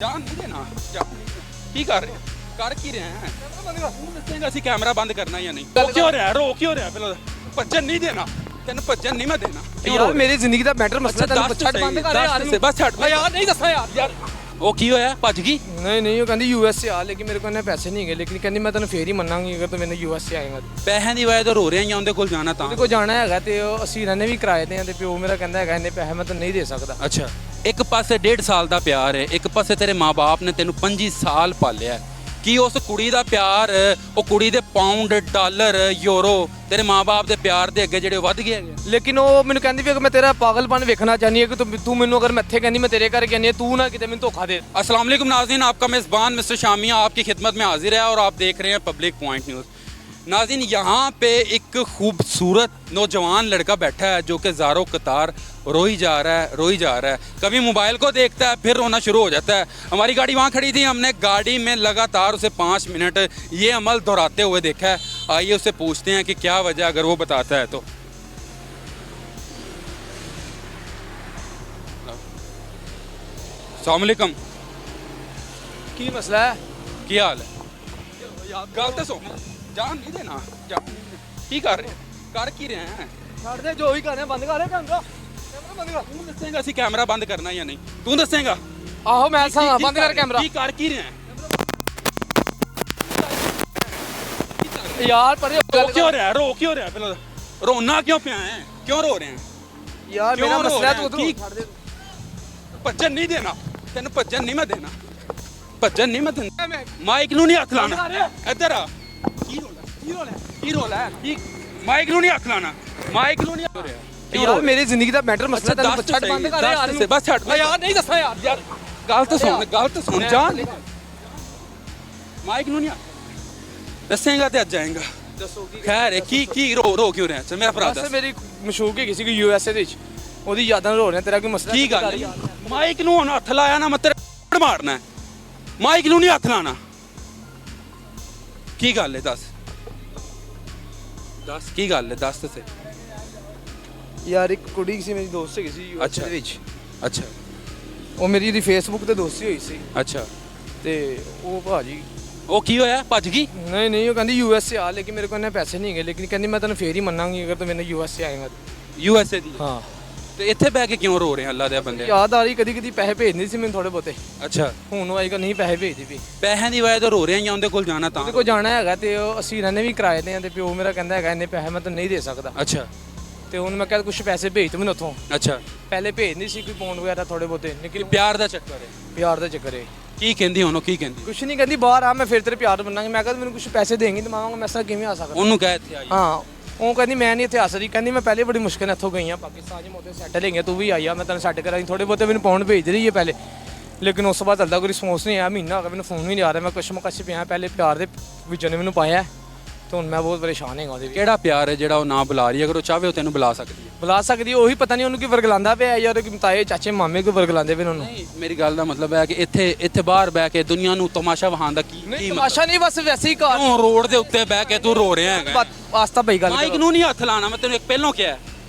ਜਾਨ ਨਹੀਂ ਦੇਣਾ ਕੀ ਕਰ ਰਹੇ ਕਰ ਕੀ ਰਹੇ ਹੈ ਤੂੰ ਦੱਸੇਂਗਾ ਅਸੀਂ ਕੈਮਰਾ ਬੰਦ ਕਰਨਾ ਜਾਂ ਨਹੀਂ ਰੋ ਕਿਉਂ ਰਿਹਾ ਪਹਿਲਾਂ ਭੱਜਣ ਨਹੀਂ ਦੇਣਾ ਤੈਨੂੰ ਭੱਜਣ ਨਹੀਂ ਮੈਂ ਦੇਣਾ ਯਾਰ ਮੇਰੀ ਜ਼ਿੰਦਗੀ ਦਾ ਮੈਟਰ ਮਸਲਾ ਤੈਨੂੰ ਛੱਡ ਬੰਦ ਕਰ ਯਾਰ ਬਸ ਛੱਡ ਯਾਰ ਨਹੀਂ ਦੱਸਾਂ ਯਾਰ ਉਹ ਕੀ ਹੋਇਆ ਭੱਜ ਗਈ ਨਹੀਂ ਉਹ ਕਹਿੰਦੀ ਯੂਐਸ ਸੇ ਆ ਲੇਕਿਨ ਮੇਰੇ ਕੋਲ ਇੰਨੇ ਪੈਸੇ ਨਹੀਂ ਹੈਗੇ ਲੇਕਿਨ ਕਹਿੰਦੀ ਮੈਂ ਤੈਨੂੰ ਫੇਰ ਹੀ ਮੰਨਾਂਗੀ ਅਗਰ ਤੂੰ ਮੈਨੂੰ ਯੂਐਸ ਸੇ ਆਏਗਾ ਪੈਸਿਆਂ ਦੀ ਵਜ੍ਹਾ ਤੋਂ ਰੋ ਰਿਹਾ ਜਾਂ ਉਹਦੇ ਕੋਲ ਜਾਣਾ ਤਾਂ ਉਹਦੇ ਕੋਲ ਜਾਣਾ ਹੈਗਾ ਤੇ ਅਸੀਂ ਰਹਿੰਦੇ ਵੀ ਕਿਰਾਏ ਤੇ ਆ ਤੇ ਪਿਓ ਮੇਰਾ ਕਹਿੰਦਾ ਹੈਗਾ ਇੰਨੇ ਪੈਸੇ ਮੈਂ ਤੈਨੂੰ ਨਹੀਂ ਦੇ ਸਕਦਾ ਅੱਛਾ ਇੱਕ ਪਾਸੇ 1.5 ਸਾਲ ਦਾ ਪਿਆਰ ਹੈ ਇੱਕ ਪਾਸੇ ਤੇਰੇ ਮਾਪੇ ਨੇ ਤੈਨੂੰ 25 ਸਾਲ ਪਾਲਿਆ ਕੀ ਉਸ ਕੁੜੀ ਦਾ ਪਿਆਰ ਉਹ ਕੁੜੀ ਦੇ ਪਾਉਂਡ ਡਾਲਰ ਯੂਰੋ ਤੇਰੇ ਮਾਪੇ ਦੇ ਪਿਆਰ ਦੇ ਅੱਗੇ ਜਿਹੜੇ ਵੱਧ ਗਏ ਹੈਗੇ ਲੇਕਿਨ ਉਹ ਮੈਨੂੰ ਕਹਿੰਦੀ ਵੀ ਅਗਰ ਮੈਂ ਤੇਰਾ ਪਾਗਲਪਨ ਵੇਖਣਾ ਚਾਹਨੀ ਹੈ ਕਿ ਤੂੰ ਮੈਨੂੰ अगर मैं ਇੱਥੇ ਕਹਿੰਦੀ मैं तेरे घर कहनी है तू ना किते ਮੈਨੂੰ ਧੋਖਾ ਦੇ अस्सलाम वालेकुम नाज़रीन आपका मेज़बान मिस्टर शामिया आपकी खिदमत में हाजिर है और आप देख रहे हैं पब्लिक पॉइंट न्यूज़ नाज़रीन यहाँ पे एक खूबसूरत नौजवान लड़का बैठा है जो कि ज़ारो कतार रोई जा रहा है कभी मोबाइल को देखता है फिर रोना शुरू हो जाता है हमारी गाड़ी वहाँ खड़ी थी हमने गाड़ी में लगातार उसे 5 मिनट ये अमल दोहराते हुए देखा है आइए उससे पूछते हैं कि क्या वजह अगर वो बताता है तो अस्सलाम वालेकुम ਕੀ ਮਸਲਾ ਹੈ ਕੀ ਹਾਲ ਹੈ ਗੱਲ ਤਾਂ ਸੁਣ ਜਾਨ ਨਹੀਂ ਦੇਣਾ ਕੀ ਕਰ ਰਹੇ ਕਰ ਕੀ ਰਹੇ ਹੈ ਛੱਡ ਦੇ ਜੋ ਵੀ ਕਰਨਾ ਬੰਦ ਕਰ ਕੈਮਰਾ ਬੰਦ ਕਰ ਤੂੰ ਦੱਸੇਂਗਾ ਅਸੀਂ ਕੈਮਰਾ ਬੰਦ ਕਰਨਾ ਜਾਂ ਨਹੀਂ ਤੂੰ ਦੱਸੇਂਗਾ ਆਹੋ ਮੈਂ ਸਾਂ ਬੰਦ ਕਰ ਕੈਮਰਾ ਕੀ ਕਰ ਕੀ ਰਹੇ ਹੈ ਯਾਰ ਪਰੇ ਰੋ ਕਿਉਂ ਰਿਹਾ ਪਹਿਲਾਂ ਰੋਣਾ ਕਿਉਂ ਪਿਆ ਹੈ ਕਿਉਂ ਰੋ ਰਹੇ ਹੈ ਯਾਰ ਮੇਰਾ ਮਸਲਾ ਤੂੰ ਕੀ ਛੱਡ ਦੇ ਭੱਜਣ ਨਹੀਂ ਦੇਣਾ ਤੈਨੂੰ ਭੱਜਣ ਨਹੀਂ ਮੈਂ ਦੇਣਾ ਭੱਜਣ ਨਹੀਂ ਮੈਂ ਦੇਣਾ ਮਾਈਕ ਨੂੰ ਨਹੀਂ ਹੱਥ ਲਾਣਾ ਇੱਧਰ ਆ ਕੀ ਰੋਲਾ ਹੈ ਕੀ ਮਾਈਕ ਨੂੰ ਨਹੀਂ ਹੱਥ ਲਾਣਾ ਮਾਈਕ ਨੂੰ ਨਹੀਂ ਯਾਰ ਮੇਰੀ ਜ਼ਿੰਦਗੀ ਦਾ ਮੈਟਰ ਮਸਲਾ ਤੈਨੂੰ ਛੱਡ ਬੰਦ ਕਰ ਯਾਰ ਬਸ ਛੱਡ ਯਾਰ ਨਹੀਂ ਦੱਸਾਂ ਯਾਰ ਗੱਲ ਤਾਂ ਸੁਣ ਜਾਨ ਮਾਈਕ ਨੂੰ ਨਹੀਂ ਦੱਸੇਗਾ ਤੇ ਅੱਜ ਜਾਏਗਾ ਦੱਸੋ ਕੀ ਖੈਰ ਹੈ ਕੀ ਰੋ ਕਿਉਂ ਰਿਹਾ ਚਲ ਮੇਰਾ ਭਰਾ ਦੱਸ ਮੇਰੀ ਮਸ਼ਹੂਰ ਹੈਗੀ ਸੀ ਕਿ ਯੂਐਸਏ ਦੇ ਵਿੱਚ ਉਹਦੀ ਯਾਦਾਂ ਰੋ ਰਿਹਾ ਤੇਰਾ ਕੋਈ ਮਸਲਾ ਕੀ ਗੱਲ ਮਾਈਕ ਨੂੰ ਹੁਣ ਹੱਥ ਲਾਇਆ ਨਾ ਮੈਂ ਤੇਰੇ ਮਾਰਨਾ ਮਾਈਕ ਨੂੰ ਨਹੀਂ ਹੱਥ ਲਾਣਾ ਕੀ ਗੱਲ ਹੈ ਦੱਸ ਕੀ ਗੱਲ ਹੈ ਦੱਸ ਤੇ ਯਾਰ ਇੱਕ ਕੁੜੀ ਸੀ ਮੇਰੀ ਦੋਸਤ ਹੈਗੀ ਸੀ ਯੂਐਸਏ ਦੇ ਵਿੱਚ ਅੱਛਾ ਉਹ ਮੇਰੀ ਉਹਦੀ ਫੇਸਬੁੱਕ ਤੇ ਦੋਸਤੀ ਹੋਈ ਸੀ ਅੱਛਾ ਤੇ ਉਹ ਭਾਜੀ ਉਹ ਕੀ ਹੋਇਆ ਭੱਜ ਗਈ ਨਹੀਂ ਉਹ ਕਹਿੰਦੀ ਯੂਐਸਏ ਆ ਲੇਕਿਨ ਮੇਰੇ ਕੋਲ ਇੰਨੇ ਪੈਸੇ ਨਹੀਂ ਹੈਗੇ ਲੇਕਿਨ ਕਹਿੰਦੀ ਮੈਂ ਤੈਨੂੰ ਫੇਰ ਹੀ ਮੰਨਾਂਗੀ ਅਗਰ ਤੂੰ ਮੈਨੂੰ ਯੂਐਸਏ ਆਏਗਾ ਯੂਐਸਏ ਦੀ ਹਾਂ ਤੇ ਇੱਥੇ ਬਹਿ ਕੇ ਕਿਉਂ ਰੋ ਰਹੇ ਅੱਲਾ ਦੇ ਬੰਦੇ ਯਾਦ ਆ ਰਹੀ ਕਦੀ ਪੈਸੇ ਭੇਜਦੇ ਸੀ ਮੈਨੂੰ ਥੋੜੇ ਬਹੁਤੇ ਅੱਛਾ ਹੁਣ ਉਹ ਆਏਗਾ ਨਹੀਂ ਪੈਸੇ ਭੇਜਦੀ ਵੀ ਪੈਸਿਆਂ ਦੀ ਵਜ੍ਹਾ ਤੋਂ ਰੋ ਰਹੇ ਜਾਂ ਉਹਦੇ ਕੋਲ ਜਾਣਾ ਤਾਂ ਉਹਦੇ ਕੋਲ ਜਾਣਾ ਹੈਗਾ ਤੇ ਅਸੀਂ ਰਹਿੰਦੇ ਵੀ ਕਿਰਾਏ ਤੇ ਆ ਤੇ ਪਿਓ ਮੇਰਾ ਕਹਿੰਦਾ ਹੈਗਾ ਇੰਨੇ ਪੈਸੇ ਮੈਂ ਤੈਨੂੰ ਨਹੀਂ ਦੇ ਸਕਦਾ ਅੱਛਾ ਤੇ ਹੁਣ ਮੈਂ ਕਿਹਾ ਕੁਝ ਪੈਸੇ ਭੇਜ ਤੂੰ ਮੈਨੂੰ ਉੱਥੋਂ ਅੱਛਾ ਪਹਿਲੇ ਭੇਜਦੀ ਸੀ ਕੋਈ ਪੌਂਡ ਵਗੈਰਾ ਥੋੜੇ ਬਹੁਤੇ ਲੇਕਿਨ ਪਿਆਰ ਦਾ ਚੱਕਰ ਹੈ ਪਿਆਰ ਦਾ ਚੱਕਰ ਹੈ ਕੀ ਕਹਿੰਦੀ ਹੁਣ ਉਹ ਕੀ ਕਹਿੰਦੀ ਕੁਛ ਨਹੀਂ ਕਹਿੰਦੀ ਬਾਹਰ ਆ ਮੈਂ ਫਿਰ ਤੇਰੇ ਪਿਆਰ ਮੰਨਾਂਗੀ ਮੈਂ ਕਹਿੰਦਾ ਮੈਨੂੰ ਕੁਝ ਪੈਸੇ ਦੇਂਗੀ ਤੇ ਮਾਵਾਂਗਾ ਮੈਂ ਸਾ ਕਿਵੇਂ ਆ ਸਕਦਾ ਉਹਨੂੰ ਕਹਿ ਇੱਥੇ ਆਈ ਹਾਂ ਉਹ ਕਹਿੰਦੀ ਮੈਂ ਨਹੀਂ ਇੱਥੇ ਆ ਸਕਦੀ ਕਹਿੰਦੀ ਮੈਂ ਪਹਿਲੇ ਬੜੀ ਮੁਸ਼ਕਿਲ ਨਾਲ ਇੱਥੋਂ ਗਈ ਆ ਪਾਕਿਸਤਾਨ 'ਚ ਮੋਤੇ ਸੈਟਲ ਹੋ ਗਿਆ ਤੂੰ ਵੀ ਆਈ ਆ ਮੈਂ ਤੈਨੂੰ ਸੈੱਟ ਕਰਾਂਗੀ ਥੋੜੇ ਬਹੁਤੇ ਮੈਨੂੰ ਪੌਂਡ ਭੇਜ ਰਹੀ ਹੈ ਪਹਿਲੇ ਲੇਕਿਨ ਉਸ ਤੋਂ ਬਾਅਦ ਚੱਲਦਾ ਕੋਈ ਰਿਸਪੌਂਸ ਨਹੀਂ ਆਇਆ ਮਹੀਨਾ ਹੋ ਗਿਆ ਮੈਨੂੰ ਫੋਨ ਵੀ ਨਹੀਂ ਆ ਰਿਹਾ ਮੈਂ ਕਸ਼ਮਕਸ਼ ਪਿਆ ਪਹਿਲੇ ਪਿਆਰ ਦੇ ਵਿੱਚੋਂ ਨੇ ਮੈਨੂੰ ਪਾਇਆ ਤੇ ਹੁਣ ਮੈਂ ਬਹੁਤ ਪਰੇਸ਼ਾਨ ਹੈਗਾ ਉਹਦੇ ਕਿਹੜਾ ਪਿਆਰ ਹੈ ਜਿਹੜਾ ਉਹ ਨਾ ਬੁਲਾ ਰਹੀ ਹੈ ਅਗਰ ਉਹ ਚਾਹਵੇ ਉਹ ਤੈਨੂੰ ਬੁਲਾ ਸਕਦੀ ਹੈ ਬੁਲਾ ਸਕਦੀ ਉਹੀ ਪਤਾ ਨਹੀਂ ਉਹਨੂੰ ਕੀ ਵਰਗਲਾਉਂਦਾ ਪਿਆ ਯਾਰ ਕਿ ਤਾਏ ਚਾਚੇ ਮਾਮੇ ਕੋਈ ਵਰਗਲਾਉਂਦੇ ਪਏ ਉਹਨੂੰ ਨਹੀਂ ਮੇਰੀ ਗੱਲ ਦਾ ਮਤਲਬ ਹੈ ਕਿ ਇੱਥੇ ਬਾਹਰ ਬਹਿ ਕੇ ਦੁਨੀਆ ਨੂੰ ਤਮਾਸ਼ਾ ਵਹਾਉਣ ਦਾ ਕੀ ਤਮਾਸ਼ਾ ਨਹੀਂ ਬਸ ਵੈਸੇ ਹੀ ਘਰ ਤੂੰ ਰੋਡ ਦੇ ਉੱਤੇ ਬਹਿ ਕੇ ਤੂੰ ਰੋ ਰਿਹਾ ਹੈਗਾ ਵਾਸਤਾ ਪਈ ਗੱਲ ਮਾਈਕ ਨੂੰ ਨਹੀਂ ਹੱਥ ਲਾਣਾ ਮੈਂ ਤੈਨੂੰ ਇੱਕ ਪਹਿਲਾਂ ਕਿਹਾ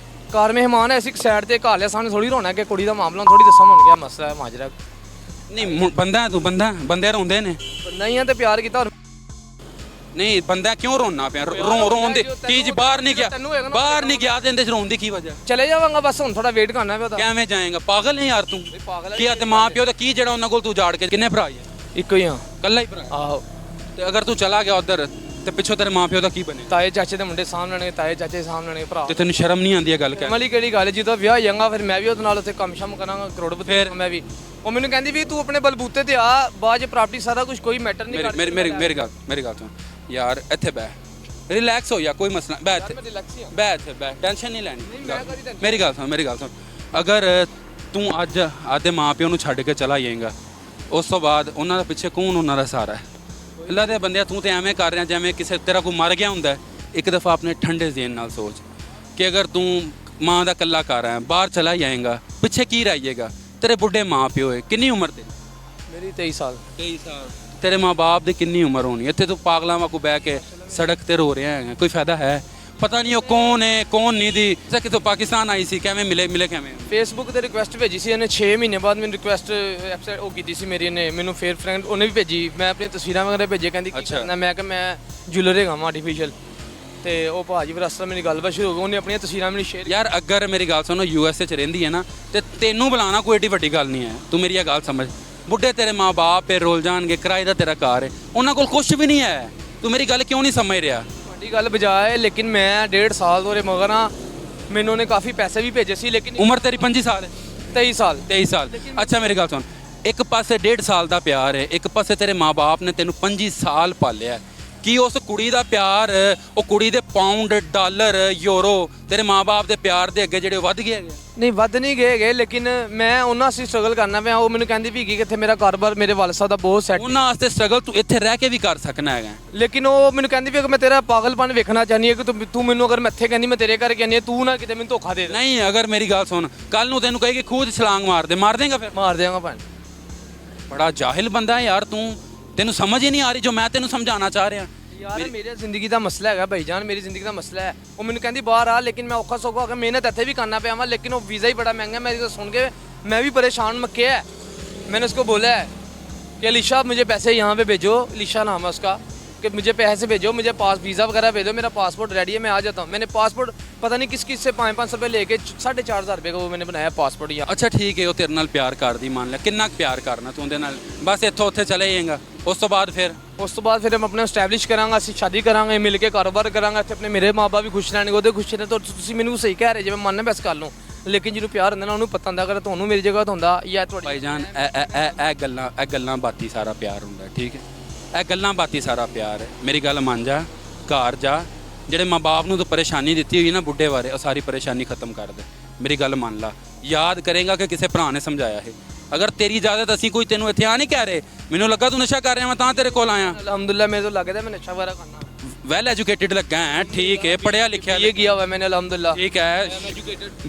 ਕਾਰ ਮਹਿਮਾਨ ਐਸੀ ਸਾਈਡ ਤੇ ਘਰ ਲਿਆ ਸਾਹਮਣੇ ਥੋੜੀ ਰੋਣਾ ਕਿ ਕੁੜੀ ਦਾ ਮਾਮਲਾ ਥੋੜੀ ਦੱਸਾਂ ਬਣ ਗਿਆ ਮਸਲਾ ਹੈ ਮਾਜਰਾ ਨਹੀਂ ਬੰਦਾ ਤੂੰ ਬੰਦੇ ਰੋਂਦੇ ਨੇ ਨਹੀਂ ਆ ਤੇ ਪਿਆਰ ਕੀਤਾ ਨਹੀਂ ਬੰਦਾ ਕਿਉਂ ਰੋਣਾ ਪਿਆ ਰੋਣ ਦੇ ਕੀ ਜੀ ਬਾਹਰ ਨਹੀਂ ਗਿਆ ਤੇ ਇਹਦੇ ਚ ਰੋਣ ਦੀ ਕੀ ਵਜ੍ਹਾ ਚਲੇ ਜਾਵਾਂਗਾ ਬਸ ਹੁਣ ਥੋੜਾ ਵੇਟ ਕਰਨਾ ਪਿਆ ਤਾਂ ਕਿਵੇਂ ਜਾਏਗਾ ਪਾਗਲ ਹੈ ਯਾਰ ਤੂੰ ਕੀ ਆ ਤੇ ਮਾਂ ਪਿਓ ਦਾ ਕੀ ਜਿਹੜਾ ਉਹਨਾਂ ਕੋਲ ਤੂੰ ਜਾੜ ਕੇ ਕਿੰਨੇ ਭਰਾ ਹੈ ਇੱਕੋ ਹੀ ਆ ਕੱਲਾ ਹੀ ਭਰਾ ਆਹੋ ਤੇ ਅਗਰ ਤੂੰ ਚਲਾ ਗਿਆ ਉਧਰ ਤੇ ਪਿੱਛੋਂ ਤੇਰੇ ਮਾਂ ਪਿਓ ਦਾ ਕੀ ਬਣੇ ਤਾਏ ਚਾਚੇ ਦੇ ਮੁੰਡੇ ਸਾਹਮਣੇ ਤਾਏ ਚਾਚੇ ਸਾਹਮਣੇ ਭਰਾ ਤੇ ਤੈਨੂੰ ਸ਼ਰਮ ਨਹੀਂ ਆਉਂਦੀ ਇਹ ਗੱਲ ਕਹਿ ਮਲੀ ਕਿਹੜੀ ਗੱਲ ਜਦੋਂ ਵਿਆਹ ਹੋਏਗਾ ਫਿਰ ਮੈਂ ਵੀ ਉਹਦੇ ਨਾਲ ਉੱਥੇ ਕੰਮ ਸ਼ਮ ਕਰਾਂਗਾ ਕਰੋੜਪਤੀ ਮੈਂ ਵੀ ਉਹ ਮੈਨੂੰ ਕਹਿੰਦੀ ਵੀ ਤੂੰ ਆਪਣੇ ਬਲਬੂਤੇ ਤੇ ਆ ਬਾਅਦ ਪ੍ਰਾਪਰਟੀ ਸਾਰਾ ਕੁਝ ਕੋਈ ਮੈਟਰ ਨਹੀਂ ਕਰਦਾ ਮੇਰੀ ਗੱਲ ਸੁਣ ਯਾਰ ਇੱਥੇ ਬਹਿ ਰਿਲੈਕਸ ਹੋ ਜਾ ਕੋਈ ਮਸਲਾ ਬਹਿ ਇੱਥੇ ਟੈਨਸ਼ਨ ਨਹੀਂ ਲੈਣੀ ਮੇਰੀ ਗੱਲ ਸੁਣ ਅਗਰ ਤੂੰ ਅੱਜ ਆਦੇ ਮਾਂ ਪਿਓ ਨੂੰ ਛੱਡ ਕੇ ਚਲਾ ਜਾਏਗਾ ਉਸ ਤੋਂ ਬਾਅਦ ਉਹਨਾਂ ਦਾ ਪਿੱਛੇ ਕੌਣ ਉਹਨਾਂ ਦਾ ਸਹਾਰਾ ਹੈ ਅੱਲਾ ਦੇ ਬੰਦਿਆ ਤੂੰ ਤੇ ਐਵੇਂ ਕਰ ਰਿਹਾ ਜਿਵੇਂ ਕਿਸੇ ਤੇਰਾ ਕੋਈ ਮਰ ਗਿਆ ਹੁੰਦਾ ਇੱਕ ਦਫਾ ਆਪਣੇ ਠੰਡੇ ਜ਼ਹਿਨ ਨਾਲ ਸੋਚ ਕਿ ਅਗਰ ਤੂੰ ਮਾਂ ਦਾ ਕੱਲਾ ਕਰ ਰਿਹਾ ਬਾਹਰ ਚਲਾ ਜਾਏਗਾ ਪਿੱਛੇ ਕੀ ਰਹਿ ਜਾਏਗਾ ਤੇਰੇ ਬੁੱਢੇ ਮਾਂ ਪਿਓ ਹੈ ਕਿੰਨੀ ਉਮਰ ਦੇ ਮੇਰੀ 23 ਸਾਲ ਤੇਰੇ ਮਾਂ ਬਾਪ ਦੀ ਕਿੰਨੀ ਉਮਰ ਹੋਣੀ ਇੱਥੇ ਤੂੰ ਪਾਗਲਾਂ ਵਾਂਗੂ ਬਹਿ ਕੇ ਸੜਕ ਤੇ ਰੋ ਰਿਹਾ ਹੈਗਾ ਕੋਈ ਫਾਇਦਾ ਹੈ ਪਤਾ ਨਹੀਂ ਉਹ ਕੌਣ ਹੈ ਕੌਣ ਨਹੀਂ ਦੀ ਅੱਛਾ ਕਿਤੋਂ ਪਾਕਿਸਤਾਨ ਆਈ ਸੀ ਕਿਵੇਂ ਮਿਲੇ ਕਿਵੇਂ ਫੇਸਬੁੱਕ ਤੇ ਰਿਕੁਐਸਟ ਭੇਜੀ ਸੀ ਇਹਨੇ 6 ਮਹੀਨੇ ਬਾਅਦ ਮੈਨੂੰ ਰਿਕੁਐਸਟ ਵੈਬਸਾਈਟ ਉਹ ਕੀਤੀ ਸੀ ਮੇਰੀ ਨੇ ਮੈਨੂੰ ਫੇਰ ਫਰੈਂਡ ਉਹਨੇ ਵੀ ਭੇਜੀ ਮੈਂ ਆਪਣੀ ਤਸਵੀਰਾਂ ਵਗੈਰਾ ਭੇਜੇ ਕਹਿੰਦੀ ਕੀ ਅੱਛਾ। ਕਰਨਾ ਮੈਂ ਕਿਹਾ ਮੈਂ ਜੁਲਰ ਹੈਗਾ ਵਾਂ ਆਰਟੀਫੀਸ਼ੀਅਲ ਤੇ ਉਹ ਭਾਜੀ ਫਿਰ ਅਸਲ ਮੇਰੀ ਗੱਲਬਾਤ ਸ਼ੁਰੂ ਹੋ ਗਈ ਉਹਨੇ ਆਪਣੀਆਂ ਤਸਵੀਰਾਂ ਮੈਨੂੰ ਸ਼ੇਅਰ ਯਾਰ ਅਗਰ ਮੇਰੀ ਗੱਲ ਸੁਣੋ ਯੂਐਸਏ ਚ ਰਹਿੰਦੀ ਹੈ ਨਾ ਤੇ ਤੈਨੂੰ ਬੁਲਾਣਾ ਕੋਈ ਏਡੀ ਵੱਡੀ ਗੱਲ ਨਹੀਂ ਹੈ ਤੂੰ ਮੇਰੀ ਇਹ ਗੱਲ ਸਮਝ ਬੁੱਢੇ ਤੇਰੇ ਮਾਂ-ਬਾਪ ਰੋਲ ਜਾਣਗੇ ਕਿਰਾਏ ਦਾ ਤੇਰਾ ਘਰ ਹੈ ਉਹਨਾਂ ਕੋਲ ਕੁਝ ਵੀ ਨਹੀਂ ਹੈ ਤੂੰ ਮੇਰੀ ਗੱਲ ਕਿਉਂ ਨਹੀਂ ਸਮਝ ਰਿਹਾ ਤੁਹਾਡੀ ਗੱਲ ਬਜਾਏ ਲੇਕਿਨ ਮੈਂ 1.5 ਸਾਲ ਤੋਂ ਮਗਰ ਹਾਂ ਮੈਨੂੰ ਉਹਨੇ ਕਾਫੀ ਪੈਸੇ ਵੀ ਭੇਜੇ ਸੀ ਲੇਕਿਨ ਉਮਰ ਤੇਰੀ 25 ਸਾਲ ਹੈ 23 ਸਾਲ 23 ਸਾਲ ਅੱਛਾ ਮੇਰੀ ਗੱਲ ਸੁਣ ਇੱਕ ਪਾਸੇ 1.5 ਸਾਲ ਦਾ ਪਿਆਰ ਹੈ ਇੱਕ ਪਾਸੇ ਤੇਰੇ ਮਾਂ-ਬਾਪ ਨੇ ਤੈਨੂੰ 25 ਸਾਲ ਪਾਲਿਆ ਕੀ ਉਸ ਕੁੜੀ ਦਾ ਪਿਆਰ ਉਹ ਕੁੜੀ ਦੇ ਪਾਉਂਡ ਡਾਲਰ ਯੂਰੋ ਤੇਰੇ ਮਾਂ-ਬਾਪ ਦੇ ਪਿਆਰ ਦੇ ਅੱਗੇ ਜਿਹੜੇ ਵੱਧ ਗਏ ਹੈਗੇ ਨਹੀਂ ਵੱਧ ਨਹੀਂ ਗਏ ਲੇਕਿਨ ਮੈਂ ਉਹਨਾਂ ਸੀ ਸਟਰਗਲ ਕਰਨਾ ਪਿਆ ਉਹ ਮੈਨੂੰ ਕਹਿੰਦੀ ਵੀ ਕਿ ਇੱਥੇ ਮੇਰਾ ਕਾਰੋਬਾਰ ਮੇਰੇ ਵਾਲਦ ਸਾਹਿਬ ਦਾ ਬਹੁਤ ਸੈੱਟ ਉਹਨਾਂ ਵਾਸਤੇ ਸਟਰਗਲ ਤੂੰ ਇੱਥੇ ਰਹਿ ਕੇ ਵੀ ਕਰ ਸਕਣਾ ਹੈਗਾ ਲੇਕਿਨ ਉਹ ਮੈਨੂੰ ਕਹਿੰਦੀ ਵੀ ਅਗਰ ਮੈਂ ਤੇਰਾ ਪਾਗਲਪਨ ਵੇਖਣਾ ਚਾਹਨੀ ਹੈ ਕਿ ਤੂੰ ਮੈਨੂੰ ਅਗਰ ਮੈਂ ਇੱਥੇ ਕਹਿੰਦੀ ਮੈਂ ਤੇਰੇ ਘਰ ਕਹਿੰਦੀ ਤੂੰ ਨਾ ਕਿਤੇ ਮੈਨੂੰ ਧੋਖਾ ਦੇ ਦੇ ਨਹੀਂ ਅਗਰ ਮੇਰੀ ਗੱਲ ਸੁਣ ਕੱਲ ਨੂੰ ਤੈਨੂੰ ਕਹੇ ਕਿ ਖੂਹ 'ਚ ਛਲਾਂਗ ਮਾਰ ਦੇਗਾ ਫਿਰ ਮਾਰ ਦਿਆਂਗਾ ਭੈਣ ਬੜਾ ਜਾਹਿਲ ਬੰਦਾ ਹੈ ਯਾਰ ਤੈਨੂੰ ਸਮਝ ਹੀ ਨਹੀਂ ਆ ਰਹੀ ਜੋ ਮੈਂ ਤੈਨੂੰ ਸਮਝਾਉਣਾ ਚਾਹ ਰਿਹਾ ਯਾਰ ਮੇਰੀ ਜ਼ਿੰਦਗੀ ਦਾ ਮਸਲਾ ਹੈਗਾ ਭਾਈ ਜਾਨ ਮੇਰੀ ਜ਼ਿੰਦਗੀ ਦਾ ਮਸਲਾ ਹੈ ਉਹ ਮੈਨੂੰ ਕਹਿੰਦੀ ਬਾਹਰ ਆ ਲੇਕਿਨ ਮੈਂ ਔਖਾ ਸੌਖਾ ਹੋ ਕੇ ਮਿਹਨਤ ਇੱਥੇ ਵੀ ਕਰਨਾ ਪਿਆ ਵਾ ਲੇਕਿਨ ਉਹ ਵੀਜ਼ਾ ਹੀ ਬੜਾ ਮਹਿੰਗਾ मेरी तो सुन के मैं भी परेशान मक्के है मैंने उसको बोला है कि अलीशा मुझे पैसे यहाँ पे भेजो अलीशा नाम है उसका कि मुझे पैसे भेजो मुझे वीज़ा वगैरह भेजो मेरा पासपोर्ट रेडी है मैं आ जाता हूँ मैंने पासपोर्ट पता नहीं किस से 500 रुपये लेके 4,500 रुपये का वो मैंने बनाया पासपोर्ट यहाँ ਅੱਛਾ ਠੀਕ ਹੈ ਉਹ ਤੇਰੇ ਨਾਲ ਪਿਆਰ ਕਰਦੀ ਮੰਨ ਲੈ ਕਿੰਨਾ ਕੁ ਪਿਆਰ ਕਰਨਾ ਤੂੰ ਉਹਦੇ ਨਾਲ ਬਸ ਇੱਥੋਂ ਉੱਥੇ ਚਲੇ ਜਾਏਗਾ ਉਸ ਤੋਂ ਬਾਅਦ ਫਿਰ ਉਸ ਤੋਂ ਬਾਅਦ ਫਿਰ ਮੈਂ ਆਪਣੇ ਸਟੈਬਲਿਸ਼ ਕਰਾਂਗਾ ਅਸੀਂ ਸ਼ਾਦੀ ਕਰਾਂਗੇ ਮਿਲ ਕੇ ਕਾਰੋਬਾਰ ਕਰਾਂਗੇ ਇੱਥੇ ਆਪਣੇ ਮੇਰੇ ਮਾਪੇ ਵੀ ਖੁਸ਼ ਰਹਿਣਗੇ ਉਹਦੇ ਖੁਸ਼ ਨੇ ਤਾਂ ਤੁਸੀਂ ਮੈਨੂੰ ਸਹੀ ਕਹਿ ਰਹੇ ਜੇ ਮੈਂ ਮੰਨ ਬਸ ਕਰ ਲੂੰ ਲੇਕਿਨ ਜਿਹਨੂੰ ਪਿਆਰ ਹੁੰਦਾ ਨਾ ਉਹਨੂੰ ਪਤਾ ਹੁੰਦਾ ਅਗਰ ਤੁਹਾਨੂੰ ਮੇਰੀ ਜਗ੍ਹਾ ਤੋਂ ਹੁੰਦਾ ਜਾਂ ਤੁਹਾਡੀ ਭਾਈਜਾਨ ਇਹ ਗੱਲਾਂ ਬਾਤੀ ਸਾਰਾ ਪਿਆਰ ਹੁੰਦਾ ਠੀਕ ਹੈ ਇਹ ਗੱਲਾਂ ਬਾਤੀ ਸਾਰਾ ਪਿਆਰ ਹੈ ਮੇਰੀ ਗੱਲ ਮੰਨ ਜਾ ਘਰ ਜਾ ਜਿਹੜੇ ਮਾਂ-ਬਾਪ ਨੂੰ ਤੂੰ ਪਰੇਸ਼ਾਨੀ ਦਿੱਤੀ ਹੋਈ ਨਾ ਬੁੱਢੇ ਬਾਰੇ ਉਹ ਸਾਰੀ ਪਰੇਸ਼ਾਨੀ ਖਤਮ ਕਰ ਦੇ ਮੇਰੀ ਗੱਲ ਮੰਨ ਲਾ ਯਾਦ ਕਰੇਗਾ ਕਿ ਕਿਸੇ ਭਰਾ ਨੇ ਸਮਝਾਇਆ ਹੈ ਅਗਰ ਤੇਰੀ ਇਜਾਜ਼ਤ ਅਸੀਂ ਕੋਈ ਤੈਨੂੰ ਇੱਥੇ ਆ ਨਹੀਂ ਕਹਿ ਰਹੇ ਮੈਨੂੰ ਲੱਗਾ ਤੂੰ ਨਸ਼ਾ ਕਰ ਰਿਹਾ ਮੈਂ ਤਾਂ ਤੇਰੇ ਕੋਲ ਆਇਆ ਅਲਹਮਦੁਲਿਲਾ ਮੇਰੇ ਤੋਂ ਲੱਗਦਾ ਮੈਂ ਨਸ਼ਾ ਵਗੈਰਾ ਕਰਨਾ ਵੈਲ ਐਜੂਕੇਟਿਡ ਲੱਗਾ ਹੈ ਠੀਕ ਹੈ ਪੜਿਆ ਲਿਖਿਆ ਇਹ ਗਿਆ ਹੋਇਆ ਮੈंने ਅਲਹਮਦੁਲਿਲਾ ਠੀਕ ਹੈ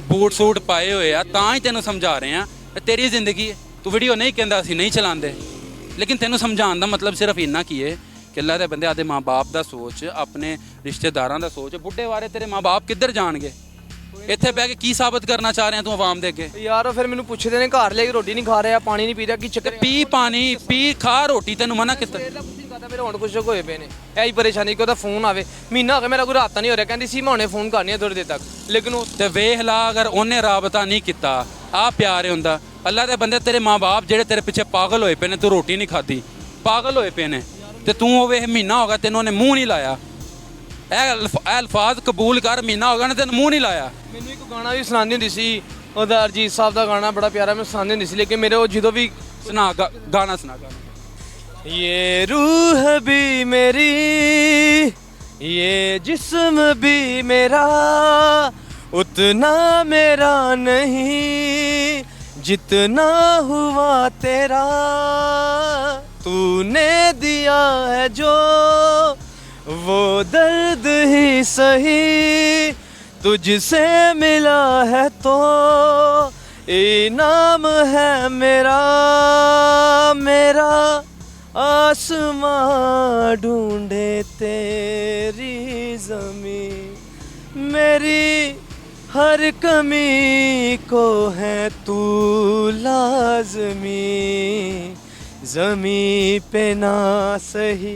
ਬੂਟ ਸੂਟ ਪਾਏ ਹੋਏ ਆ ਤਾਂ ਹੀ ਤੈਨੂੰ ਸਮਝਾ ਰਹੇ ਆ ਤੇਰੀ ਜ਼ਿੰਦਗੀ ਹੈ ਤੂੰ ਵੀਡੀਓ ਨਹੀਂ ਕਹਿੰਦਾ ਅਸੀਂ ਨਹੀਂ ਚਲਾਉਂਦੇ ਲੇਕਿਨ ਤੈਨੂੰ ਸਮਝਾਉਣ ਦਾ ਮਤਲਬ ਸਿਰਫ ਇੰਨਾ ਕੀ ਹੈ ਕਿ ਅੱਲਾ ਦੇ ਬੰਦੇ ਆਦੇ ਮਾਂ-ਬਾਪ ਦਾ ਸੋਚ ਆਪਣੇ ਰਿਸ਼ਤੇਦਾਰਾਂ ਦਾ ਸੋਚ ਬੁੱਢੇ ਵਾਰੇ ਤੇਰੇ ਮਾਂ-ਬਾਪ ਕਿੱਧਰ ਜਾਣਗੇ ਇੱਥੇ ਬਹਿ ਕੇ ਕੀ ਸਾਬਤ ਕਰਨਾ ਚਾਹ ਰਿਹਾ ਤੂੰ ਆਵਾਮ ਦੇ ਅੱਗੇ ਯਾਰ ਉਹ ਫਿਰ ਮੈਨੂੰ ਪੁੱਛਦੇ ਨੇ ਘਰ ਲੈ ਕੇ ਰੋਟੀ ਨਹੀਂ ਖਾ ਰਿਹਾ ਪਾਣੀ ਨਹੀਂ ਪੀ ਰਿਹਾ ਕੀ ਚੱਕਰ ਪੀ ਪਾਣੀ ਪੀ ਖਾ ਰੋਟੀ ਤੈਨੂੰ ਮਨਾ ਕੀਤਾ ਮੇਰੇ ਹੁਣ ਕੁਝ ਹੋਏ ਪਏ ਨੇ ਇਹੀ ਪਰੇਸ਼ਾਨੀ ਕਿ ਉਹਦਾ ਫੋਨ ਆਵੇ ਮਹੀਨਾ ਹੋ ਗਿਆ ਮੇਰਾ ਕੋਈ ਰਾਬਤਾ ਨਹੀਂ ਹੋ ਰਿਹਾ ਕਹਿੰਦੀ ਸੀ ਮੈਂ ਹੁਣੇ ਫੋਨ ਕਰਨੀ ਹੈ ਥੋੜੀ ਦੇਰ ਤੱਕ ਲੇਕਿਨ ਉਹ ਤੇ ਵੇਖ ਲਾ ਅਗਰ ਉਹਨੇ ਰਾਬਤਾ ਨਹੀਂ ਕੀਤਾ ਆ ਪਿਆਰ ਹੁੰਦਾ ਅੱਲਾ ਦੇ ਬੰਦੇ ਤੇਰੇ ਮਾਂ-ਬਾਪ ਜਿਹੜੇ ਤੇਰੇ ਪਿੱਛੇ ਪਾਗਲ ਹੋਏ ਪਏ ਨੇ ਤੂੰ ਰੋਟੀ ਨਹੀਂ ਖਾਦੀ ਪਾਗਲ ਹੋਏ ਪਏ ਨੇ ਤੇ ਤੂੰ ਉਹ ਵੇਖ ਮਹੀਨਾ ਹੋ ਗਿਆ ਤੈਨੂੰ ਉਹਨੇ ਮੂੰਹ ਨਹੀਂ ਲਾਇਆ ਇਹ ਅਲਫਾਜ਼ ਕਬੂਲ ਕਰ ਮਹੀਨਾ ਹੋ ਗਿਆ ਨਾ ਤੈਨੂੰ ਮੂੰਹ ਨਹੀਂ ਲਾਇਆ ਮੈਨੂੰ ਇੱਕ ਗਾਣਾ ਵੀ ਸੁਣਾਉਂਦੀ ਹੁੰਦੀ ਸੀ ਉਹਦਾ ਅਰਜੀਤ ਸਾਹਿਬ ਦਾ ਗਾਣਾ ਬੜਾ ਪਿਆਰਾ ਮੈਂ ਸੁਣਾਉਂਦੀ ਹੁੰਦੀ ਸੀ ਲੇਕਿਨ ਮੇਰੇ ਉਹ ਜਦੋਂ ਵੀ ਸੁਣਾ ਗਾਣਾ ਸੁਣਾ ये रूह भी मेरी ये जिस्म भी मेरा उतना मेरा नहीं जितना हुआ तेरा तूने दिया है जो वो दर्द ही सही तुझसे मिला है तो इनाम है मेरा मेरा आसमां ढूंढे तेरी ज़मीं मेरी हर कमी को है तू लाज़मी ज़मीं पे ना सही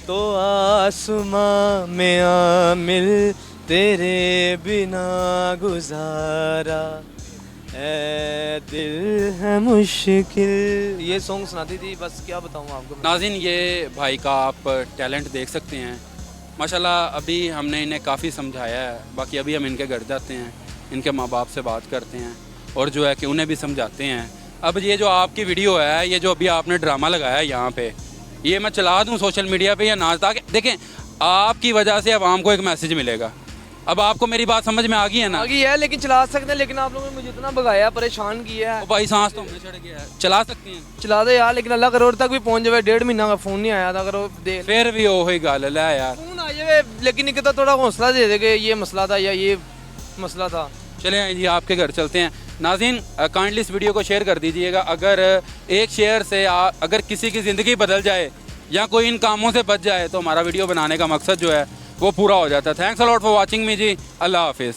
तो आसमां में आमिल तेरे बिना गुजारा ऐ दिल है मुश्किल ये सॉन्ग सुनाती थी बस क्या बताऊँ आपको नाज़रीन ये भाई का आप टैलेंट देख सकते हैं माशाल्लाह अभी हमने इन्हें काफ़ी समझाया है बाकी अभी हम इनके घर जाते हैं इनके माँ बाप से बात करते हैं और जो है कि उन्हें भी समझाते हैं अब ये जो आपकी वीडियो है ये जो अभी आपने ड्रामा लगाया है यहाँ पे ये मैं चला दूँ सोशल मीडिया पे या ना ताकि देखें आपकी वजह से आवाम को एक मैसेज मिलेगा अब आपको मेरी बात समझ में आ गई है ना आ गई है लेकिन चला सकते हैं लेकिन आप लोगों ने मुझे इतना भगाया परेशान किया है ओ भाई सांस तो हमने चढ़ गया है चला सकते हैं चला दे यार लेकिन अल्लाह करोड़ तक भी पहुंच जाए 1.5 महीना का फोन नहीं आया था अगर वो देख फिर भी वही गल लै यार फोन आ जाए लेकिन एक तो थोड़ा हौसला दे दे कि ये मसला था या ये मसला था चले आए जी आपके घर चलते हैं नाज़रीन काइंडली इस वीडियो को शेयर कर दीजिएगा अगर एक शेयर से अगर किसी की ज़िंदगी बदल जाए या कोई इन कामों से बच जाए तो हमारा वीडियो बनाने का मकसद जो है वो पूरा हो जाता है। Thanks a lot for watching me जी, अल्लाह हाफिज़।